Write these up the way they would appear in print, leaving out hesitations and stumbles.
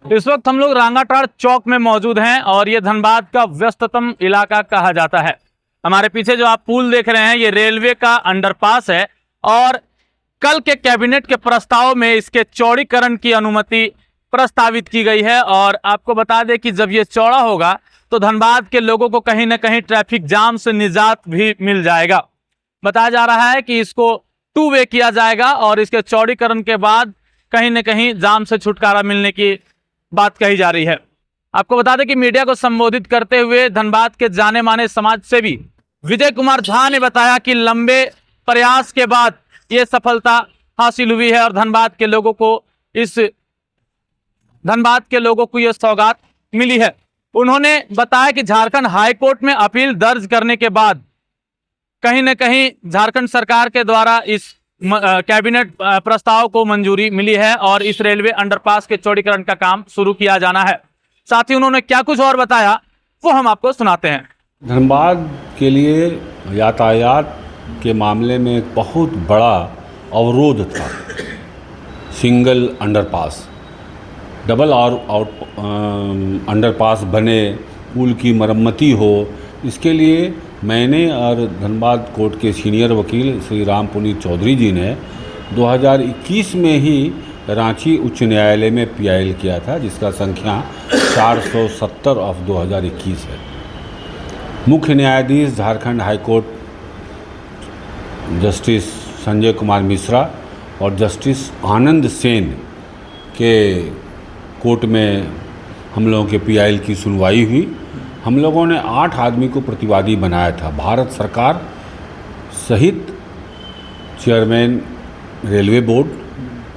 इस वक्त हम लोग रांगाटाड़ चौक में मौजूद हैं और ये धनबाद का व्यस्ततम इलाका कहा जाता है। हमारे पीछे जो आप पुल देख रहे हैं ये रेलवे का अंडरपास है और कल के कैबिनेट के प्रस्ताव में इसके चौड़ीकरण की अनुमति प्रस्तावित की गई है। और आपको बता दें कि जब ये चौड़ा होगा तो धनबाद के लोगों को कहीं ना कहीं ट्रैफिक जाम से निजात भी मिल जाएगा। बताया जा रहा है कि इसको 2 वे किया जाएगा और इसके चौड़ीकरण के बाद कहीं ना कहीं जाम से छुटकारा मिलने की बात कही जा रही है। आपको बता दें कि मीडिया को संबोधित करते हुए धनबाद के जाने माने समाज सेवी विजय कुमार झा ने बताया कि लंबे प्रयास के बाद ये सफलता हासिल हुई है और धनबाद के लोगों को ये सौगात मिली है। उन्होंने बताया कि झारखंड हाईकोर्ट में अपील दर्ज करने के बाद कहीं न कहीं झारखंड सरकार के द्वारा इस कैबिनेट प्रस्ताव को मंजूरी मिली है और इस रेलवे अंडरपास के चौड़ीकरण का काम शुरू किया जाना है। साथ ही उन्होंने क्या कुछ और बताया वो हम आपको सुनाते हैं। धनबाद के लिए यातायात के मामले में एक बहुत बड़ा अवरोध था सिंगल अंडरपास। डबल अंडरपास बने, पुल की मरम्मती हो, इसके लिए मैंने और धनबाद कोर्ट के सीनियर वकील श्री राम पुनीत चौधरी जी ने 2021 में ही रांची उच्च न्यायालय में पीआईएल किया था, जिसका संख्या 470 ऑफ 2021 है। मुख्य न्यायाधीश झारखंड हाईकोर्ट जस्टिस संजय कुमार मिश्रा और जस्टिस आनंद सेन के कोर्ट में हम लोगों के पीआईएल की सुनवाई हुई। हम लोगों ने 8 आदमी को प्रतिवादी बनाया था। भारत सरकार सहित chairman railway board,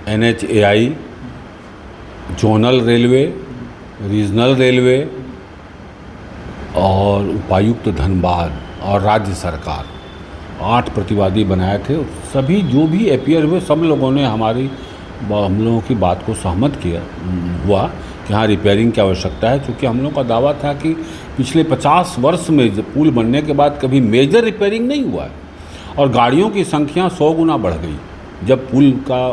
NHAI, zonal railway, regional railway और उपायुक्त धनबाद और राज्य सरकार, 8 प्रतिवादी बनाए थे। सभी जो भी अपीयर हुए सब लोगों ने हम लोगों की बात को सहमत हुआ कि हाँ रिपेयरिंग की आवश्यकता है, क्योंकि हम लोगों का दावा था कि पिछले 50 वर्ष में जब पुल बनने के बाद कभी मेजर रिपेयरिंग नहीं हुआ है और गाड़ियों की संख्या 100 गुना बढ़ गई। जब पुल का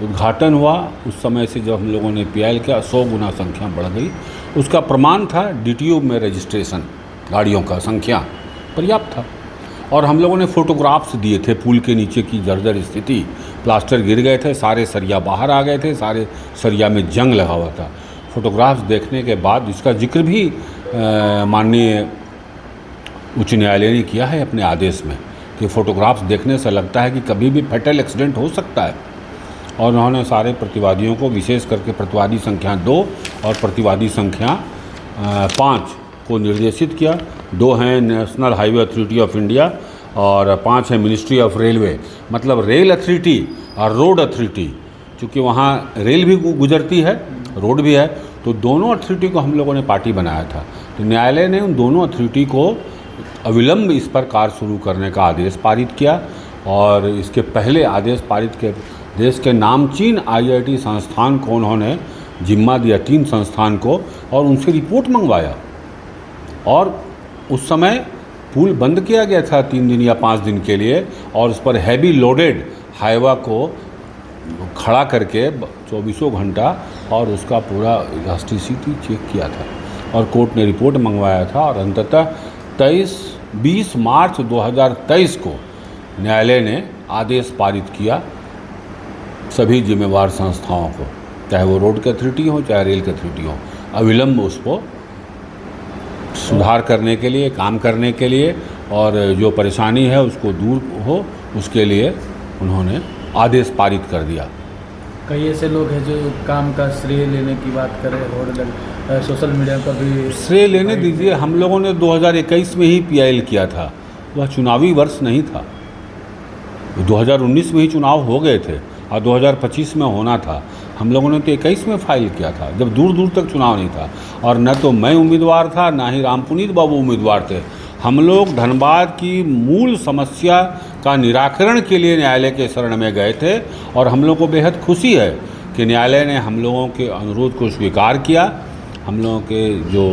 उद्घाटन हुआ उस समय से जब हम लोगों ने पीआईएल किया 100 गुना संख्या बढ़ गई। उसका प्रमाण था DTO में रजिस्ट्रेशन, गाड़ियों का संख्या पर्याप्त था। और हम लोगों ने फोटोग्राफ्स दिए थे पुल के नीचे की जर्जर स्थिति, प्लास्टर गिर गए थे, सारे सरिया बाहर आ गए थे, सारे सरिया में जंग लगा हुआ था। फोटोग्राफ्स देखने के बाद इसका जिक्र भी माननीय उच्च न्यायालय ने किया है अपने आदेश में कि फ़ोटोग्राफ्स देखने से लगता है कि कभी भी फैटल एक्सीडेंट हो सकता है। और उन्होंने सारे प्रतिवादियों को, विशेष करके प्रतिवादी संख्या 2 और प्रतिवादी संख्या 5 को निर्देशित किया। 2 हैं national highway authority of India और 5 है मिनिस्ट्री ऑफ रेलवे, मतलब रेल अथॉरिटी और रोड अथॉरिटी। चूँकि वहाँ रेल भी गुजरती है, रोड भी है, तो दोनों अथॉरिटी को हम लोगों ने पार्टी बनाया था। तो न्यायालय ने उन दोनों अथॉरिटी को अविलंब इस पर कार्य शुरू करने का आदेश पारित किया और इसके पहले आदेश पारित के देश के नामचीन IIT संस्थान को उन्होंने जिम्मा दिया, 3 संस्थान को, और उनसे रिपोर्ट मंगवाया। और उस समय पुल बंद किया गया था 3 दिन या 5 दिन के लिए और उस पर हैवी लोडेड हाईवा को खड़ा करके 24 घंटा और उसका पूरा इलास्टिसिटी चेक किया था और कोर्ट ने रिपोर्ट मंगवाया था। और अंततः 20 मार्च 2023 को न्यायालय ने आदेश पारित किया सभी जिम्मेवार संस्थाओं को, चाहे वो रोड की अथॉरिटी हो चाहे रेल की अथॉरिटी हो, अविलंब उसको सुधार करने के लिए, काम करने के लिए और जो परेशानी है उसको दूर हो उसके लिए उन्होंने आदेश पारित कर दिया। कई ऐसे लोग हैं जो काम का श्रेय लेने की बात करें और सोशल मीडिया पर भी श्रेय लेने दीजिए। हम लोगों ने 2021 में ही पीआईएल किया था, वह चुनावी वर्ष नहीं था। 2019 में ही चुनाव हो गए थे और 2025 में होना था। हम लोगों ने तो 21 में फाइल किया था जब दूर दूर तक चुनाव नहीं था और न तो मैं उम्मीदवार था ना ही राम पुनीत बाबू उम्मीदवार थे। हम लोग धनबाद की मूल समस्या का निराकरण के लिए न्यायालय के शरण में गए थे और हम लोग को बेहद खुशी है कि न्यायालय ने हम लोगों के अनुरोध को स्वीकार किया। हम लोगों के जो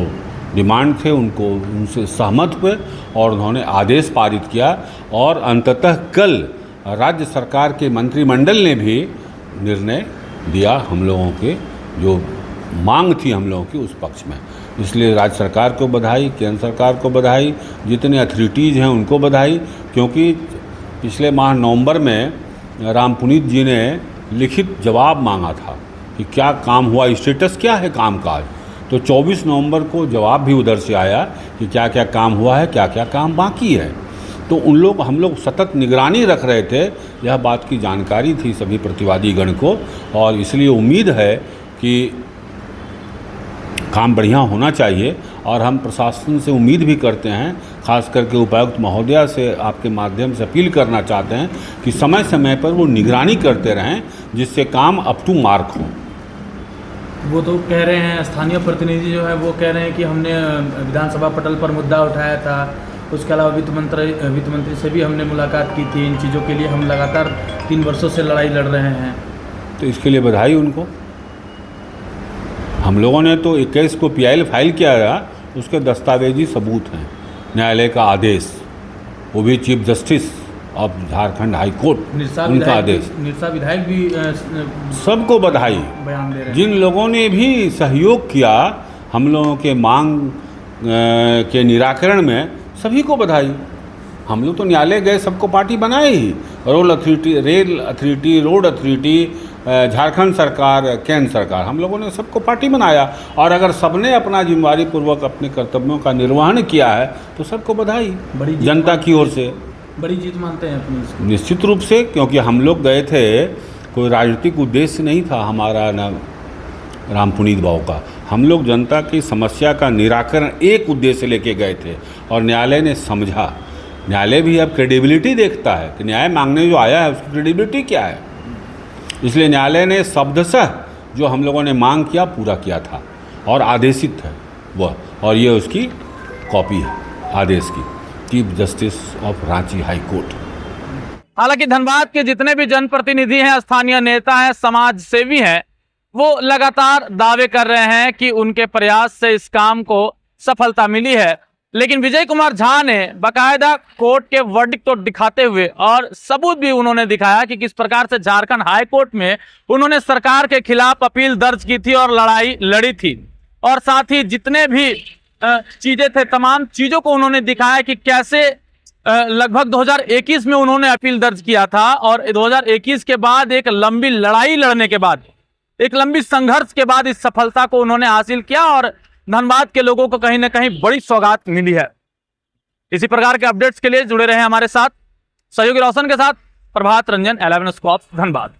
डिमांड थे उनसे सहमत हुए और उन्होंने आदेश पारित किया और अंततः कल राज्य सरकार के मंत्रिमंडल ने भी निर्णय दिया हम लोगों के जो मांग थी हम लोगों की उस पक्ष में। इसलिए राज्य सरकार को बधाई, केंद्र सरकार को बधाई, जितने अथॉरिटीज़ हैं उनको बधाई, क्योंकि पिछले माह नवंबर में राम पुनीत जी ने लिखित जवाब मांगा था कि क्या काम हुआ, स्टेटस क्या है कामकाज। तो 24 नवंबर को जवाब भी उधर से आया कि क्या क्या काम हुआ है, क्या क्या काम बाकी है। तो हम लोग सतत निगरानी रख रहे थे, यह बात की जानकारी थी सभी प्रतिवादी गण को, और इसलिए उम्मीद है कि काम बढ़िया होना चाहिए। और हम प्रशासन से उम्मीद भी करते हैं, खास करके उपायुक्त महोदया से आपके माध्यम से अपील करना चाहते हैं कि समय समय पर वो निगरानी करते रहें, जिससे काम अप टू मार्क हो। वो तो कह रहे हैं, स्थानीय प्रतिनिधि जो है वो कह रहे हैं कि हमने विधानसभा पटल पर मुद्दा उठाया था, उसके अलावा वित्त मंत्री से भी हमने मुलाकात की थी। इन चीज़ों के लिए हम लगातार 3 वर्षों से लड़ाई लड़ रहे हैं। तो इसके लिए बधाई उनको। हम लोगों ने तो 21 को PIL फाइल किया था, उसके दस्तावेजी सबूत हैं, न्यायालय का आदेश, वो भी chief justice of Jharkhand high court, उनका आदेश। निरसा विधायक भी सबको बधाई, बयान दे रहे हैं। जिन लोगों ने भी सहयोग किया हम लोगों के मांग के निराकरण में, सभी को बधाई। हम लोग तो न्यायालय गए, सबको पार्टी बनाए ही, rail authority, road authority, Jharkhand सरकार, केंद्र सरकार, हम लोगों ने सबको पार्टी बनाया। और अगर सबने अपना जिम्मेदारी पूर्वक अपने कर्तव्यों का निर्वहन किया है तो सबको बधाई, बड़ी जनता की ओर से बड़ी जीत मानते हैं अपनी इसको। निश्चित रूप से, क्योंकि हम लोग गए थे, कोई राजनीतिक उद्देश्य नहीं था हमारा न राम पुनीत बाबू का। हम लोग जनता की समस्या का निराकरण एक उद्देश्य लेके गए थे, और न्यायालय ने समझा। न्यायालय भी अब क्रेडिबिलिटी देखता है कि न्याय मांगने जो आया है उसकी क्रेडिबिलिटी क्या है। इसलिए न्यायालय ने शब्दशः जो हम लोगों ने मांग किया पूरा किया था, और आदेशित है वह, और ये उसकी कॉपी है आदेश की, chief justice of Ranchi high court. हालांकि धनबाद के जितने भी जनप्रतिनिधि हैं, स्थानीय नेता हैं, समाज सेवी हैं, वो लगातार दावे कर रहे हैं कि उनके प्रयास से इस काम को सफलता मिली है। लेकिन विजय कुमार झा ने बाकायदा कोर्ट के वर्डिक्ट तो दिखाते हुए और सबूत भी उन्होंने दिखाया कि किस प्रकार से झारखंड हाई कोर्ट में उन्होंने सरकार के खिलाफ अपील दर्ज की थी और लड़ाई लड़ी थी, और साथ ही जितने भी चीजें थे, तमाम चीजों को उन्होंने दिखाया कि कैसे लगभग 2021 में उन्होंने अपील दर्ज किया था, और 2021 के बाद एक लंबी लड़ाई लड़ने के बाद, एक लंबी संघर्ष के बाद इस सफलता को उन्होंने हासिल किया, और धनबाद के लोगों को कहीं ना कहीं बड़ी सौगात मिली है। इसी प्रकार के अपडेट्स के लिए जुड़े रहे हमारे साथ, सहयोगी रोशन के साथ प्रभात रंजन, 11 स्कॉप, धनबाद।